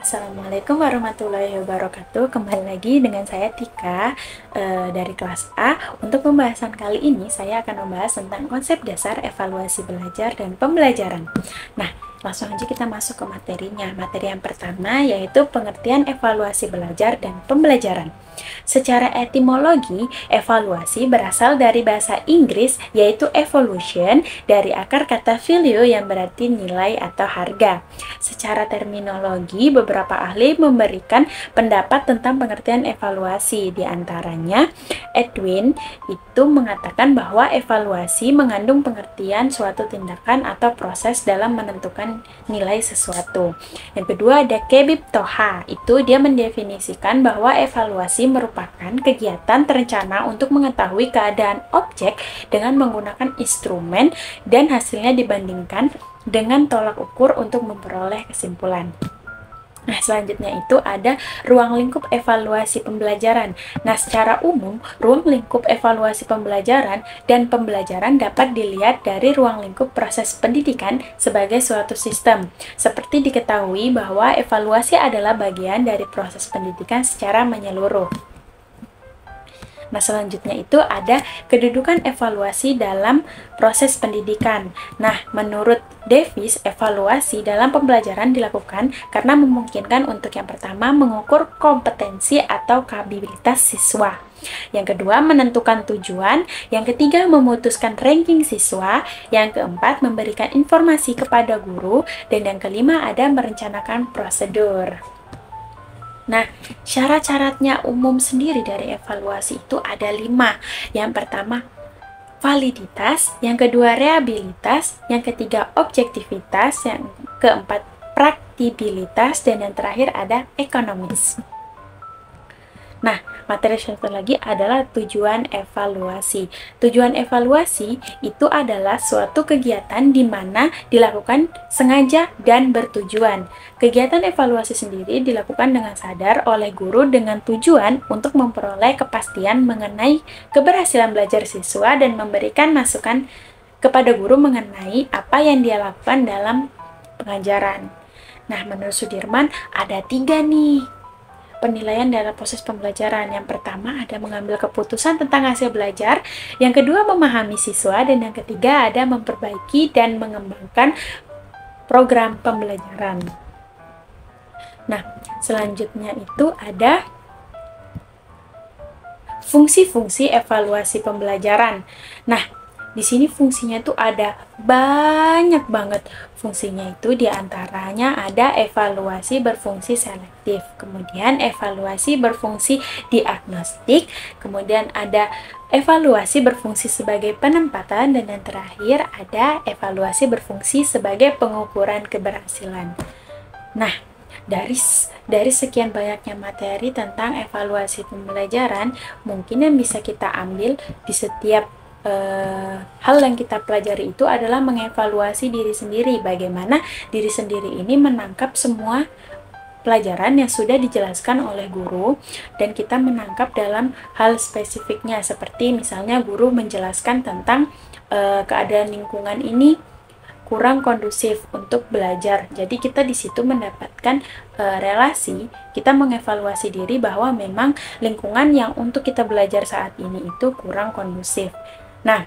Assalamualaikum warahmatullahi wabarakatuh. Kembali lagi dengan saya Tika dari kelas A. Untuk pembahasan kali ini saya akan membahas tentang konsep dasar evaluasi belajar dan pembelajaran. Nah, langsung aja kita masuk ke materinya. Materi yang pertama yaitu pengertian evaluasi belajar dan pembelajaran. Secara etimologi, evaluasi berasal dari bahasa Inggris yaitu evolution, dari akar kata value yang berarti nilai atau harga. Secara terminologi, beberapa ahli memberikan pendapat tentang pengertian evaluasi. Di antaranya, Edwin itu mengatakan bahwa evaluasi mengandung pengertian suatu tindakan atau proses dalam menentukan nilai sesuatu. Yang kedua ada Kebib Toha, itu dia mendefinisikan bahwa evaluasi merupakan kegiatan terencana untuk mengetahui keadaan objek dengan menggunakan instrumen dan hasilnya dibandingkan dengan tolak ukur untuk memperoleh kesimpulan. Nah, selanjutnya itu ada ruang lingkup evaluasi pembelajaran. Nah, secara umum, ruang lingkup evaluasi pembelajaran dan pembelajaran dapat dilihat dari ruang lingkup proses pendidikan sebagai suatu sistem. Seperti diketahui bahwa evaluasi adalah bagian dari proses pendidikan secara menyeluruh. Nah, selanjutnya itu ada kedudukan evaluasi dalam proses pendidikan. Nah, menurut Davis, evaluasi dalam pembelajaran dilakukan karena memungkinkan untuk yang pertama mengukur kompetensi atau kapabilitas siswa. Yang kedua, menentukan tujuan. Yang ketiga, memutuskan ranking siswa. Yang keempat, memberikan informasi kepada guru. Dan yang kelima, ada merencanakan prosedur. Nah, syarat-syaratnya umum sendiri dari evaluasi itu ada 5. Yang pertama, validitas. Yang kedua, reliabilitas. Yang ketiga, objektivitas. Yang keempat, praktibilitas. Dan yang terakhir ada ekonomis. Nah, materi satu lagi adalah tujuan evaluasi. Tujuan evaluasi itu adalah suatu kegiatan di mana dilakukan sengaja dan bertujuan. Kegiatan evaluasi sendiri dilakukan dengan sadar oleh guru dengan tujuan untuk memperoleh kepastian mengenai keberhasilan belajar siswa dan memberikan masukan kepada guru mengenai apa yang dia lakukan dalam pengajaran. Nah, menurut Sudirman ada 3 nih penilaian dalam proses pembelajaran. Yang pertama ada mengambil keputusan tentang hasil belajar, yang kedua memahami siswa, dan yang ketiga ada memperbaiki dan mengembangkan program pembelajaran. Nah, selanjutnya itu ada fungsi-fungsi evaluasi pembelajaran. Nah, di sini fungsinya itu ada banyak banget. Fungsinya itu diantaranya ada evaluasi berfungsi selektif, kemudian evaluasi berfungsi diagnostik, kemudian ada evaluasi berfungsi sebagai penempatan, dan yang terakhir ada evaluasi berfungsi sebagai pengukuran keberhasilan. Nah, dari sekian banyaknya materi tentang evaluasi pembelajaran, mungkin yang bisa kita ambil di setiap hal yang kita pelajari itu adalah mengevaluasi diri sendiri, bagaimana diri sendiri ini menangkap semua pelajaran yang sudah dijelaskan oleh guru, dan kita menangkap dalam hal spesifiknya, seperti misalnya guru menjelaskan tentang keadaan lingkungan ini kurang kondusif untuk belajar. Jadi kita di situ mendapatkan relasi, kita mengevaluasi diri bahwa memang lingkungan yang untuk kita belajar saat ini itu kurang kondusif. Nah,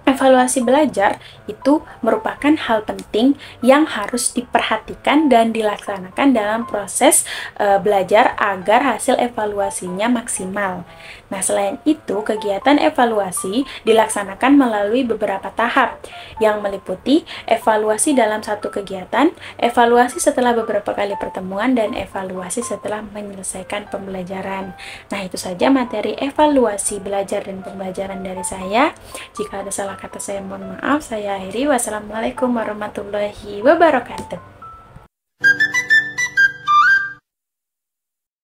evaluasi belajar itu merupakan hal penting yang harus diperhatikan dan dilaksanakan dalam proses belajar agar hasil evaluasinya maksimal. Nah, selain itu, kegiatan evaluasi dilaksanakan melalui beberapa tahap yang meliputi evaluasi dalam satu kegiatan, evaluasi setelah beberapa kali pertemuan, dan evaluasi setelah menyelesaikan pembelajaran. Nah, itu saja materi evaluasi belajar dan pembelajaran dari saya. Jika ada salah kata saya mohon maaf. Saya akhiri. Wassalamualaikum warahmatullahi wabarakatuh.